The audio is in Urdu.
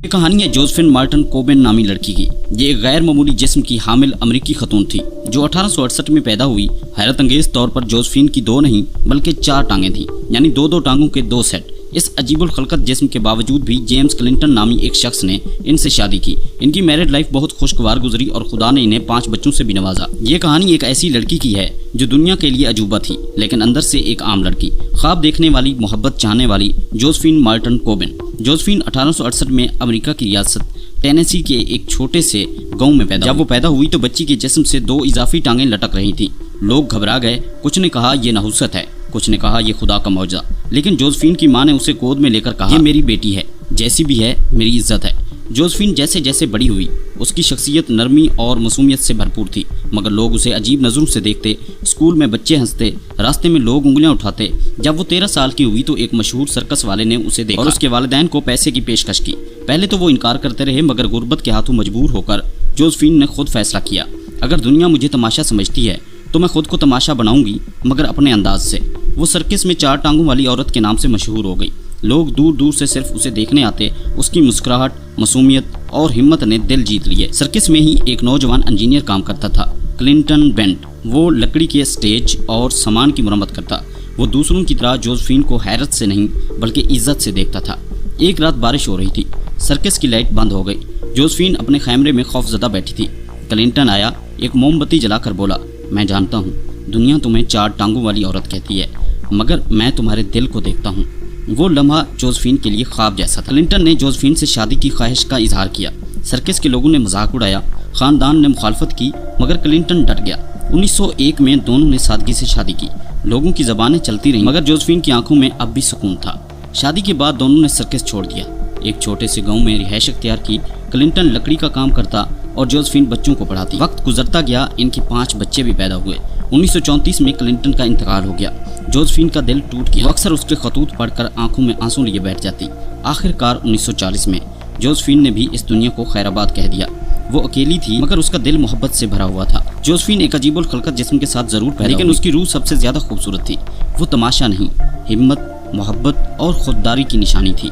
یہ کہانی ہے جوزفین مارٹن کوبن نامی لڑکی کی۔ یہ ایک غیر معمولی جسم کی حامل امریکی خاتون تھی جو 1868 میں پیدا ہوئی۔ حیرت انگیز طور پر جوزفین کی 2 نہیں بلکہ 4 ٹانگیں تھیں، یعنی 2 ٹانگوں کے 2 سیٹ۔ اس عجیب الخلقت جسم کے باوجود بھی جیمز کلنٹن نامی ایک شخص نے ان سے شادی کی۔ ان کی میرڈ لائف بہت خوشگوار گزری اور خدا نے انہیں 5 بچوں سے بھی نوازا۔ یہ کہانی ایک ایسی لڑکی کی ہے جو دنیا کے لیے عجوبہ تھی لیکن اندر سے ایک عام لڑکی، خواب دیکھنے والی، محبت چاہنے والی جوزفین مارٹن کوبن۔ جوزفین 1868 میں امریکہ کی ریاست ٹینیسی کے ایک چھوٹے سے گاؤں میں پیدا ہوئی۔ جب وہ پیدا ہوئی تو بچی کے جسم سے 2 اضافی ٹانگیں لٹک رہی تھیں۔ لوگ گھبرا گئے، کچھ نے کہا یہ نحوست ہے، کچھ نے کہا یہ خدا کا معجزہ، لیکن جوزفین کی ماں نے اسے گود میں لے کر کہا یہ میری بیٹی ہے، جیسی بھی ہے میری عزت ہے۔ جوزفین جیسے جیسے بڑی ہوئی اس کی شخصیت نرمی اور معصومیت سے بھرپور تھی، مگر لوگ اسے عجیب نظروں سے دیکھتے۔ اسکول میں بچے ہنستے، راستے میں لوگ انگلیاں اٹھاتے۔ جب وہ 13 سال کی ہوئی تو ایک مشہور سرکس والے نے اسے دیکھا اور اس کے والدین کو پیسے کی پیشکش کی۔ پہلے تو وہ انکار کرتے رہے مگر غربت کے ہاتھوں مجبور ہو کر جوزفین نے خود فیصلہ کیا، اگر دنیا مجھے تماشا سمجھتی ہے تو میں خود کو تماشا بناؤں گی، مگر اپنے انداز سے۔ وہ سرکس میں 4 ٹانگوں والی عورت کے نام سے مشہور ہو گئی۔ لوگ دور دور سے صرف اسے دیکھنے آتے۔ اس کی مسکراہٹ، معصومیت اور ہمت نے دل جیت لیے۔ سرکس میں ہی ایک نوجوان انجینئر کام کرتا تھا، کلنٹن بینٹ۔ وہ لکڑی کے سٹیج اور سامان کی مرمت کرتا۔ وہ دوسروں کی طرح جوزفین کو حیرت سے نہیں بلکہ عزت سے دیکھتا تھا۔ ایک رات بارش ہو رہی تھی، سرکس کی لائٹ بند ہو گئی۔ جوزفین اپنے خیمرے میں خوف زدہ بیٹھی تھی۔ کلنٹن آیا، ایک موم بتی جلا کر بولا، میں جانتا ہوں دنیا تمہیں 4 ٹانگوں والی عورت کہتی ہے، مگر میں تمہارے دل کو دیکھتا ہوں۔ وہ لمحہ جوزفین کے لیے خواب جیسا تھا۔ کلنٹن نے جوزفین سے شادی کی خواہش کا اظہار کیا۔ سرکس کے لوگوں نے مذاق اڑایا، خاندان نے مخالفت کی، مگر کلنٹن ڈٹ گیا۔ 1901 میں دونوں نے سادگی سے شادی کی۔ لوگوں کی زبانیں چلتی رہیں مگر جوزفین کی آنکھوں میں اب بھی سکون تھا۔ شادی کے بعد دونوں نے سرکس چھوڑ دیا، ایک چھوٹے سے گاؤں میں رہائش اختیار کی۔ کلنٹن لکڑی کا کام کرتا اور جوزفین بچوں کو پڑھاتی۔ وقت گزرتا گیا، ان کے 5 بچے بھی پیدا ہوئے۔ 1934 میں کلنٹن کا انتقال ہو گیا۔ جوزفین کا دل ٹوٹ گیا۔ وہ اکثر اس کے خطوط پڑھ کر آنکھوں میں آنسو لیے بیٹھ جاتی۔ آخر کار 1940 میں جوزفین نے بھی اس دنیا کو خیر آباد کہہ دیا۔ وہ اکیلی تھی مگر اس کا دل محبت سے بھرا ہوا تھا۔ جوزفین ایک عجیب الخلقت جسم کے ساتھ ضرور پیدا لیکن اس کی روح سب سے زیادہ خوبصورت تھی۔ وہ تماشا نہیں، ہمت، محبت اور خودداری کی نشانی تھی۔